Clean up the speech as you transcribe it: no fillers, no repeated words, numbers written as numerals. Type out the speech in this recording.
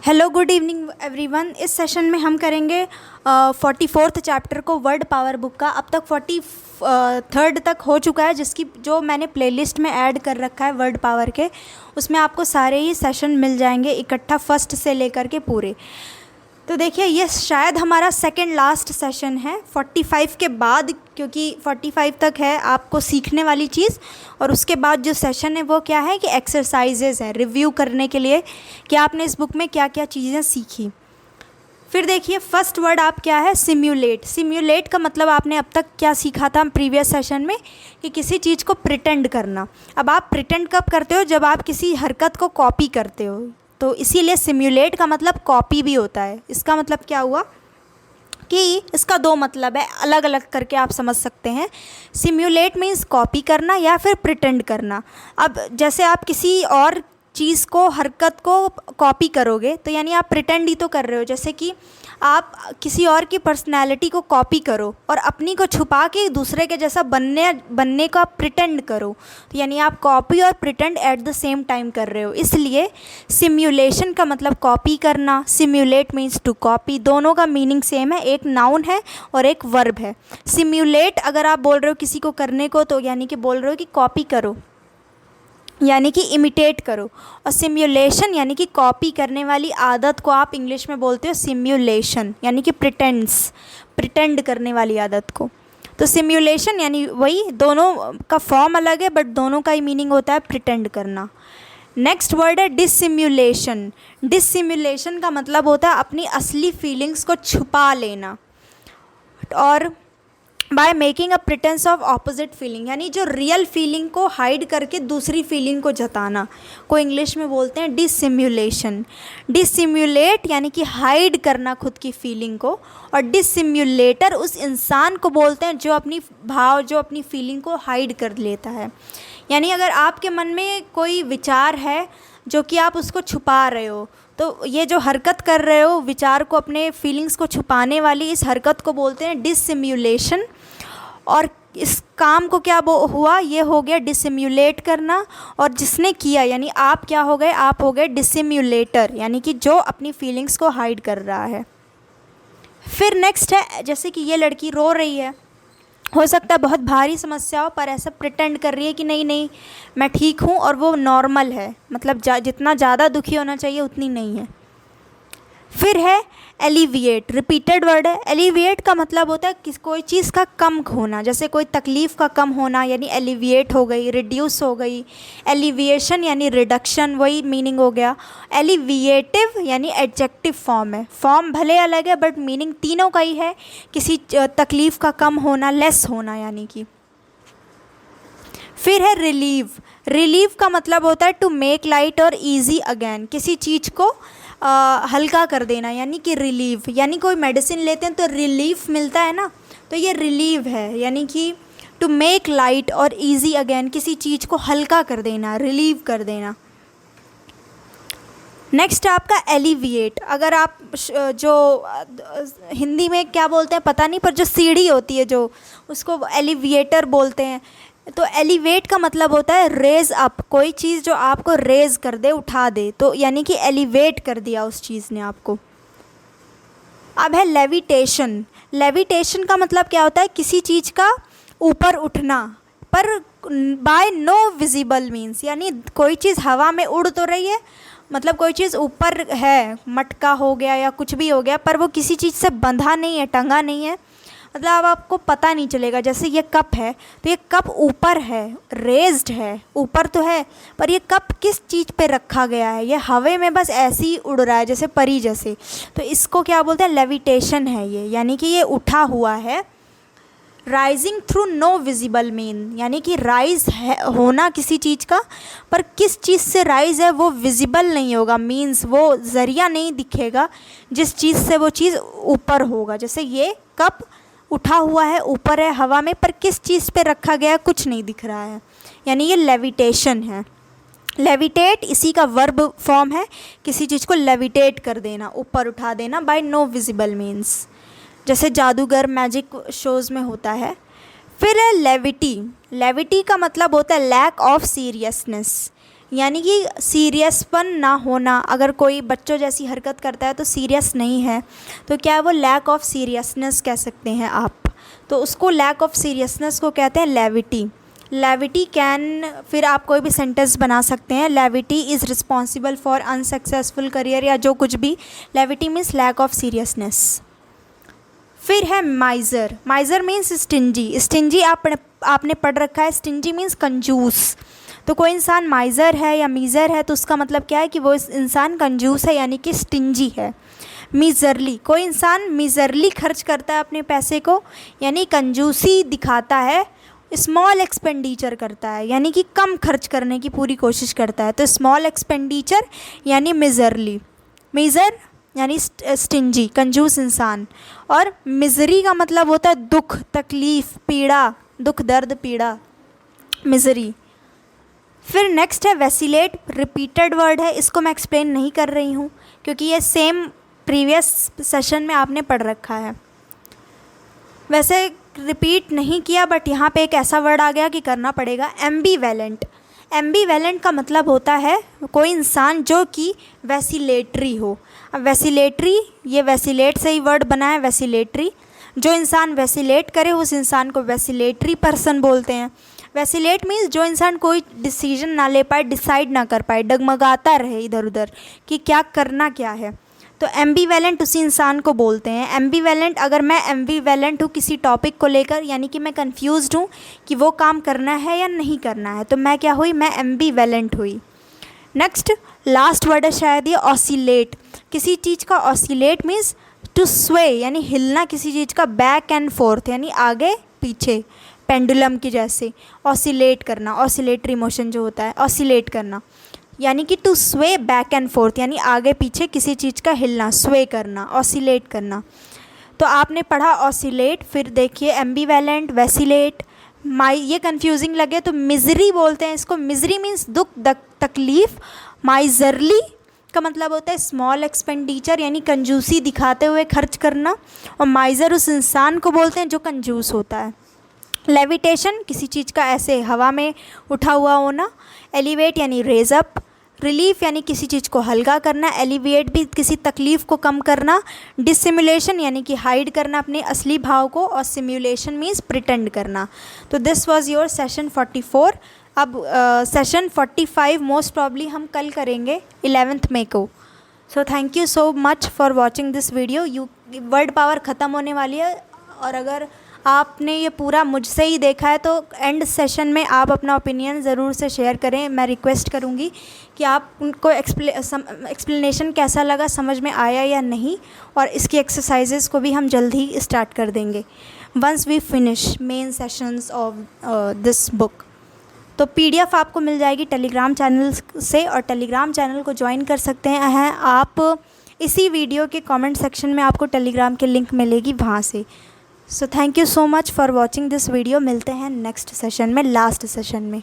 Hello good evening everyone. इस session में हम करेंगे 44th चैप्टर को वर्ड पावर बुक का। अब तक 43rd तक हो चुका है, जिसकी जो मैंने प्लेलिस्ट में ऐड कर रखा है वर्ड पावर के, उसमें आपको सारे ही सेशन मिल जाएंगे इकट्ठा फर्स्ट से लेकर के पूरे। तो देखिए, ये शायद हमारा सेकंड लास्ट सेशन है 45 के बाद, क्योंकि 45 तक है आपको सीखने वाली चीज़, और उसके बाद जो सेशन है वो क्या है कि एक्सरसाइजेज़ है रिव्यू करने के लिए कि आपने इस बुक में क्या क्या चीज़ें सीखी। फिर देखिए, फर्स्ट वर्ड आप क्या है, सिम्युलेट। सिम्युलेट का मतलब आपने अब तक क्या सीखा था प्रीवियस सेशन में कि किसी चीज़ को प्रिटेंड करना। अब आप प्रिटेंड कब करते हो, जब आप किसी हरकत को कॉपी करते हो, तो इसीलिए सिम्युलेट का मतलब कॉपी भी होता है। इसका मतलब क्या हुआ कि इसका दो मतलब है, अलग अलग करके आप समझ सकते हैं। सिम्युलेट मीन्स कॉपी करना या फिर प्रिटेंड करना। अब जैसे आप किसी और चीज़ को, हरकत को कॉपी करोगे तो यानी आप प्रिटेंड ही तो कर रहे हो। जैसे कि आप किसी और की पर्सनैलिटी को कॉपी करो और अपनी को छुपा के दूसरे के जैसा बनने को आप प्रिटेंड करो, तो यानी आप कॉपी और pretend at the same time कर रहे हो। इसलिए सिम्युलेशन का मतलब कॉपी करना, सिम्युलेट मीन्स टू कॉपी। दोनों का मीनिंग सेम है, एक नाउन है और एक वर्ब है। सिम्युलेट अगर आप बोल रहे हो किसी को करने को, तो यानी कि बोल रहे हो कि कॉपी करो, यानी कि इमिटेट करो। और सिम्युलेशन यानी कि कॉपी करने वाली आदत को आप इंग्लिश में बोलते हो सिम्युलेशन, यानी कि प्रिटेंड करने वाली आदत को। तो सिम्युलेशन यानी वही, दोनों का फॉर्म अलग है बट दोनों का ही मीनिंग होता है प्रिटेंड करना। नेक्स्ट वर्ड है डिसिम्युलेशन। डिसिम्युलेशन का मतलब होता है अपनी असली फीलिंग्स को छुपा लेना, और by making a pretence of opposite feeling, यानी जो रियल फीलिंग को हाइड करके दूसरी फीलिंग को जताना को इंग्लिश में बोलते हैं डिसिम्युलेशन। डिसिम्युलेट यानी कि हाइड करना खुद की फीलिंग को, और डिसिम्युलेटर उस इंसान को बोलते हैं जो अपनी फीलिंग को हाइड कर लेता है। यानी अगर आपके मन में कोई विचार है जो कि आप उसको छुपा रहे हो, तो ये जो हरकत कर रहे हो, विचार को, अपने फीलिंग्स को छुपाने वाली इस हरकत को बोलते हैं डिसिम्युलेशन। और इस काम को क्या हुआ, ये हो गया डिसिम्युलेट करना, और जिसने किया यानी आप क्या हो गए, आप हो गए डिसिम्युलेटर, यानी कि जो अपनी फीलिंग्स को हाइड कर रहा है। फिर नेक्स्ट है, जैसे कि ये लड़की रो रही है, हो सकता है बहुत भारी समस्या हो, पर ऐसा प्रिटेंड कर रही है कि नहीं नहीं मैं ठीक हूँ, और वो नॉर्मल है, मतलब जितना ज़्यादा दुखी होना चाहिए उतनी नहीं है। फिर है एलिविएट। रिपीटेड वर्ड है। एलिविएट का मतलब होता है कोई चीज़ का कम होना, जैसे कोई तकलीफ़ का कम होना यानी एलिविएट हो गई, रिड्यूस हो गई। एलिविएशन यानी रिडक्शन, वही मीनिंग हो गया। एलिविएटिव यानी एडजेक्टिव फॉर्म है, फॉर्म भले अलग है बट मीनिंग तीनों का ही है, किसी तकलीफ़ का कम होना, लेस होना यानी कि। फिर है रिलीव। रिलीव का मतलब होता है टू मेक लाइट और ईजी अगेन, किसी चीज़ को हल्का कर देना, यानी कि रिलीव। यानी कोई मेडिसिन लेते हैं तो रिलीफ मिलता है ना, तो ये रिलीव है, यानी कि टू मेक लाइट और इजी अगेन, किसी चीज़ को हल्का कर देना, रिलीव कर देना। नेक्स्ट आपका एलिविएट। अगर आप जो हिंदी में क्या बोलते हैं पता नहीं, पर जो सीढ़ी होती है जो, उसको एलिविएटर बोलते हैं। तो एलिवेट का मतलब होता है रेज अप, कोई चीज़ जो आपको रेज कर दे, उठा दे, तो यानी कि एलिवेट कर दिया उस चीज़ ने आपको। अब है लेविटेशन। लेविटेशन का मतलब क्या होता है, किसी चीज़ का ऊपर उठना, पर बाय नो विजिबल मीन्स, यानी कोई चीज़ हवा में उड़ तो रही है, मतलब कोई चीज़ ऊपर है, मटका हो गया या कुछ भी हो गया, पर वो किसी चीज़ से बंधा नहीं है, टंगा नहीं है, मतलब अब आपको पता नहीं चलेगा। जैसे ये कप है, तो ये कप ऊपर है, रेज्ड है, ऊपर तो है, पर ये कप किस चीज़ पे रखा गया है, ये हवा में बस ऐसे ही उड़ रहा है जैसे परी जैसे, तो इसको क्या बोलते हैं, लेविटेशन है ये, यानी कि ये उठा हुआ है। Rising through no visible mean, यानी कि राइज है होना किसी चीज़ का, पर किस चीज़ से राइज है वो विजिबल नहीं होगा, मीन्स वो ज़रिया नहीं दिखेगा जिस चीज़ से वो चीज़ ऊपर होगा। जैसे ये कप उठा हुआ है, ऊपर है हवा में, पर किस चीज़ पे रखा गया है कुछ नहीं दिख रहा है, यानी ये लेविटेशन है। लेविटेट इसी का वर्ब फॉर्म है, किसी चीज़ को लेविटेट कर देना, ऊपर उठा देना, बाय नो विजिबल मीन्स, जैसे जादूगर मैजिक शोज़ में होता है। फिर है लेविटी। लेविटी का मतलब होता है लैक ऑफ सीरियसनेस, यानी कि सीरियसपन ना होना, अगर कोई बच्चों जैसी हरकत करता है तो सीरियस नहीं है, तो क्या वो लैक ऑफ सीरियसनेस कह सकते हैं आप। तो उसको लैक ऑफ सीरियसनेस को कहते हैं लेविटी। लेविटी कैन, फिर आप कोई भी सेंटेंस बना सकते हैं, levity is responsible for unsuccessful career, या जो कुछ भी। Levity means lack of seriousness. फिर है miser. Miser means stingy. Stingy आपने पढ़ रखा है, स्टिंजी मीन्स कंजूस। तो कोई इंसान माइज़र है या मीज़र है तो उसका मतलब क्या है कि वो इंसान कंजूस है, यानी कि स्टिंजी है। मीज़रली, कोई इंसान मीज़रली खर्च करता है अपने पैसे को, यानी कंजूसी दिखाता है। स्मॉल एक्सपेंडिचर करता है, यानी कि कम खर्च करने की पूरी कोशिश करता है, तो स्मॉल एक्सपेंडिचर यानी मीज़रली। मीज़र यानी स्टिंजी, कंजूस इंसान। और मिज़री का मतलब होता है दुख, तकलीफ़, पीड़ा, दुख, दर्द, पीड़ा, मिज़री। फिर नेक्स्ट है वैसिलेट। रिपीटेड वर्ड है, इसको मैं एक्सप्लेन नहीं कर रही हूँ क्योंकि ये सेम प्रीवियस सेशन में आपने पढ़ रखा है। वैसे रिपीट नहीं किया, बट यहाँ पे एक ऐसा वर्ड आ गया कि करना पड़ेगा, एम्बीवेलेंट। एम्बीवेलेंट का मतलब होता है कोई इंसान जो कि वैसिलेटरी हो। अब वैसिलेटरी, ये वैसिलेट से ही वर्ड बना है, वैसिलेटरी। जो इंसान वैसिलेट करे उस इंसान को वैसिलेटरी पर्सन बोलते हैं। वैसिलेट मीन्स जो इंसान कोई डिसीजन ना ले पाए, डिसाइड ना कर पाए, डगमगाता रहे इधर उधर कि क्या करना क्या है, तो एम्बीवेलेंट उसी इंसान को बोलते हैं। एम्बीवेलेंट, अगर मैं एम्बीवेलेंट हूँ किसी टॉपिक को लेकर, यानी कि मैं कंफ्यूज्ड हूँ कि वो काम करना है या नहीं करना है, तो मैं क्या हुई, मैं एम्बीवेलेंट हुई। नेक्स्ट लास्ट वर्ड है शायद ये, ऑसिलेट। किसी चीज़ का ऑसिलेट मीन्स टू स्वे, यानी हिलना किसी चीज़ का, बैक एंड फोर्थ यानी आगे पीछे, पेंडुलम की जैसे। ऑसिलेट करना, ऑसिलेटरी मोशन जो होता है, ऑसिलेट करना, यानी कि टू स्वे बैक एंड फोर्थ, यानी आगे पीछे किसी चीज़ का हिलना, स्वे करना, ऑसिलेट करना। तो आपने पढ़ा ऑसिलेट, फिर देखिए एम्बीवेलेंट, वैसिलेट। ये कंफ्यूजिंग लगे तो मिज़री बोलते हैं इसको। मिज़री मीन्स दुख, तकलीफ़। माइज़रली का मतलब होता है स्मॉल एक्सपेंडिचर, यानी कंजूसी दिखाते हुए खर्च करना। और माइज़र उस इंसान को बोलते हैं जो कंजूस होता है। लेविटेशन, किसी चीज़ का ऐसे हवा में उठा हुआ होना। एलिवेट यानी रेज अप। रिलीफ यानी किसी चीज़ को हल्का करना। एलिविएट भी किसी तकलीफ़ को कम करना। डिसिमुलेशन यानी कि हाइड करना अपने असली भाव को। और सिमुलेशन मीन्स प्रिटेंड करना। तो दिस वाज योर सेशन 44। अब सेशन 45 मोस्ट प्रॉब्ली हम कल करेंगे 11 मई को। So thank you so much for watching this video. Word power ख़त्म होने वाली है, और अगर आपने ये पूरा मुझसे ही देखा है तो एंड सेशन में आप अपना ओपिनियन ज़रूर से शेयर करें। मैं रिक्वेस्ट करूँगी कि आप उनको एक्सप्लेनेशन कैसा लगा, समझ में आया या नहीं, और इसकी एक्सरसाइजेस को भी हम जल्द ही स्टार्ट कर देंगे once we finish main sessions of this book. तो PDF आपको मिल जाएगी टेलीग्राम चैनल से, और टेलीग्राम चैनल को ज्वाइन कर सकते हैं आप। इसी वीडियो के कमेंट सेक्शन में आपको टेलीग्राम की लिंक मिलेगी वहाँ से। So thank you so much for watching this video. मिलते हैं नेक्स्ट सेशन में, लास्ट सेशन में।